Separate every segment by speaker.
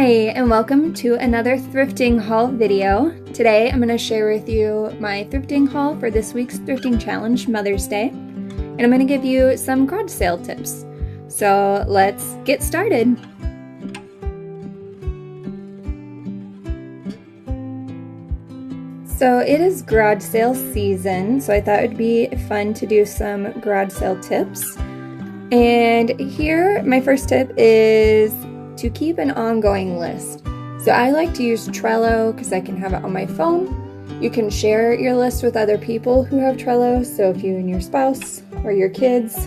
Speaker 1: Hi, and welcome to another thrifting haul video. Today I'm going to share with you my thrifting haul for this week's thrifting challenge, Mother's Day, and I'm going to give you some garage sale tips. So let's get started. So it is garage sale season, so I thought it would be fun to do some garage sale tips. And here, my first tip is to keep an ongoing list. So I like to use Trello because I can have it on my phone. You can share your list with other people who have Trello. So if you and your spouse or your kids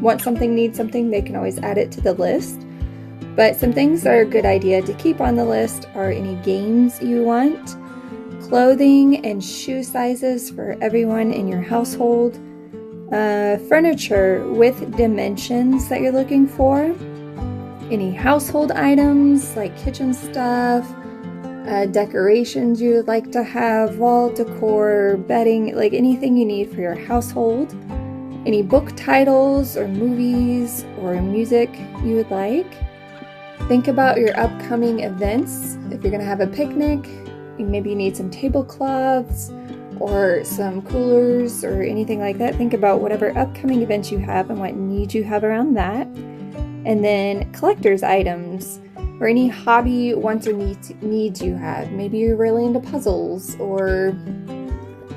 Speaker 1: want something, need something, they can always add it to the list. But some things that are a good idea to keep on the list are any games you want, clothing and shoe sizes for everyone in your household, furniture with dimensions that you're looking for, any household items like kitchen stuff, decorations you would like to have, wall decor, bedding, like anything you need for your household, any book titles or movies or music you would like. Think about your upcoming events. If you're going to have a picnic, maybe you need some tablecloths or some coolers or anything like that. Think about whatever upcoming events you have and what needs you have around that. And then collector's items or any hobby wants or needs you have. Maybe you're really into puzzles or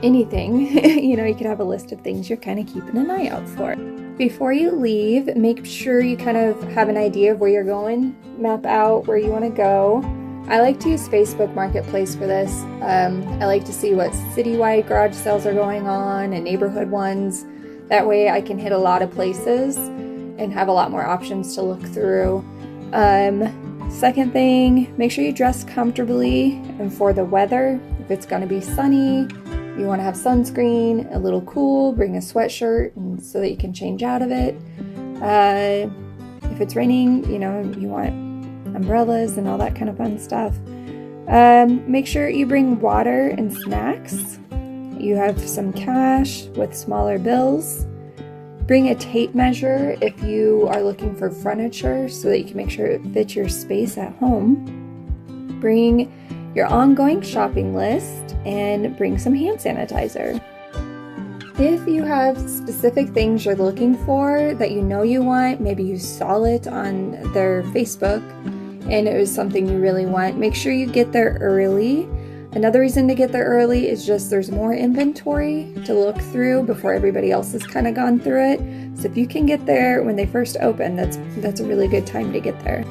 Speaker 1: anything. You could have a list of things you're kind of keeping an eye out for. Before you leave, make sure you kind of have an idea of where you're going, map out where you want to go. I like to use Facebook Marketplace for this. I like to see what citywide garage sales are going on and neighborhood ones. That way I can hit a lot of places and have a lot more options to look through. Second thing, make sure you dress comfortably and for the weather. If it's going to be sunny, you want to have sunscreen, a little cool, bring a sweatshirt and so that you can change out of it. If it's raining, you want umbrellas and all that kind of fun stuff. Make sure you bring water and snacks. You have some cash with smaller bills. Bring a tape measure if you are looking for furniture so that you can make sure it fits your space at home. Bring your ongoing shopping list and bring some hand sanitizer. If you have specific things you're looking for that you want, maybe you saw it on their Facebook and it was something you really want, make sure you get there early. Another reason to get there early is just there's more inventory to look through before everybody else has kind of gone through it. So if you can get there when they first open, that's a really good time to get there.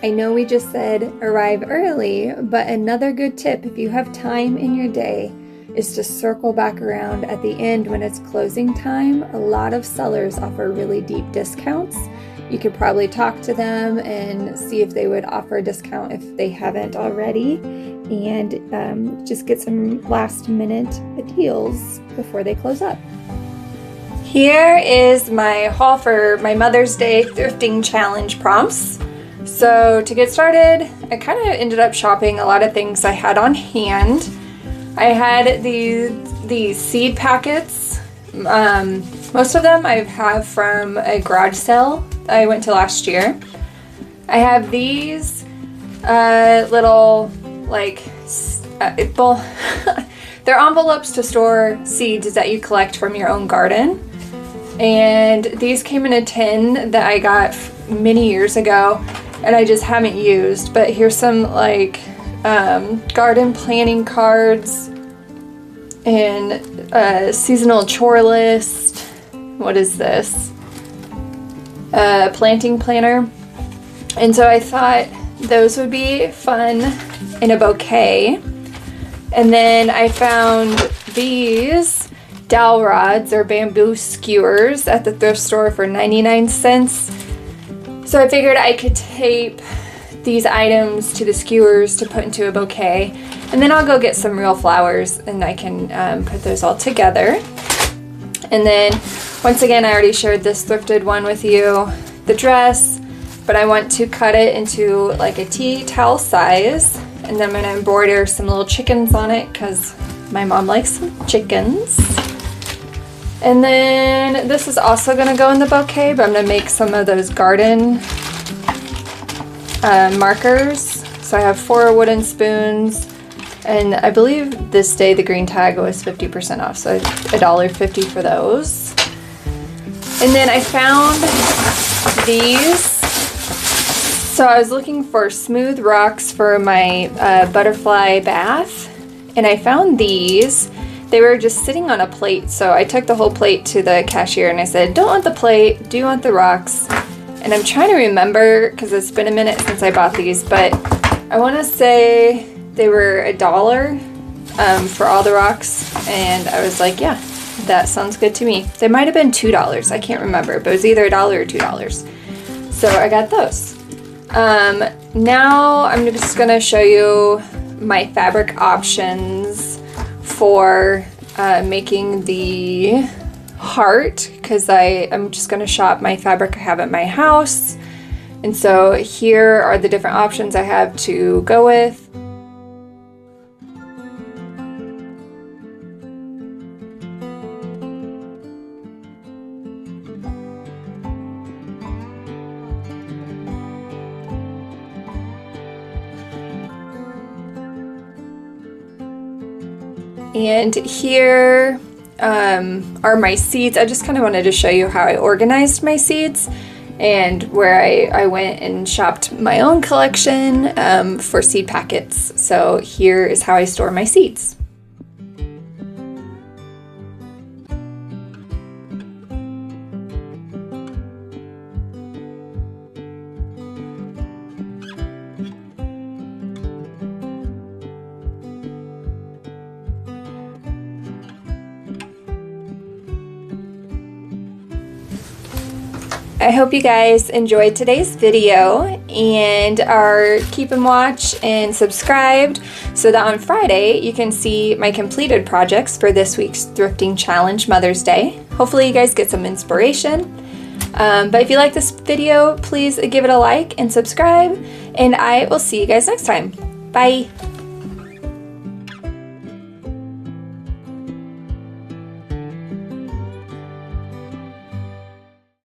Speaker 1: I know we just said arrive early, but another good tip if you have time in your day is to circle back around at the end when it's closing time. A lot of sellers offer really deep discounts. You could probably talk to them and see if they would offer a discount if they haven't already, and just get some last minute deals before they close up. Here is my haul for my Mother's Day thrifting challenge prompts. So to get started, I kind of ended up shopping a lot of things I had on hand. I had these seed packets. Most of them I have from a garage sale I went to last year. I have these little they're envelopes to store seeds that you collect from your own garden. And these came in a tin that I got many years ago and I just haven't used. But here's some garden planning cards and a seasonal chore list. What is this? Planting planner. And so I thought those would be fun in a bouquet. And then I found these dowel rods or bamboo skewers at the thrift store for 99 cents. So I figured I could tape these items to the skewers to put into a bouquet. And then I'll go get some real flowers and I can put those all together. And then once again, I already shared this thrifted one with you, the dress, but I want to cut it into like a tea towel size. And then I'm going to embroider some little chickens on it because my mom likes some chickens. And then this is also going to go in the bouquet, but I'm going to make some of those garden markers. So I have 4 wooden spoons, and I believe this day the green tag was 50% off, so $1.50 for those. And then I found these. So I was looking for smooth rocks for my butterfly bath, and I found these. They were just sitting on a plate, so I took the whole plate to the cashier and I said, don't want the plate, do you want the rocks? And I'm trying to remember, because it's been a minute since I bought these, but I want to say they were $1 for all the rocks, and I was like, yeah, that sounds good to me. They might have been $2, I can't remember, but it was either $1 or $2. So I got those. Now I'm just going to show you my fabric options for making the heart, because I'm just going to shop my fabric I have at my house. And so here are the different options I have to go with. And here are my seeds. I just kind of wanted to show you how I organized my seeds and where I went and shopped my own collection for seed packets. So here is how I store my seeds. I hope you guys enjoyed today's video and are keeping watch and subscribed so that on Friday you can see my completed projects for this week's Thrifting Challenge Mother's Day. Hopefully you guys get some inspiration. But if you like this video, please give it a like and subscribe, and I will see you guys next time. Bye!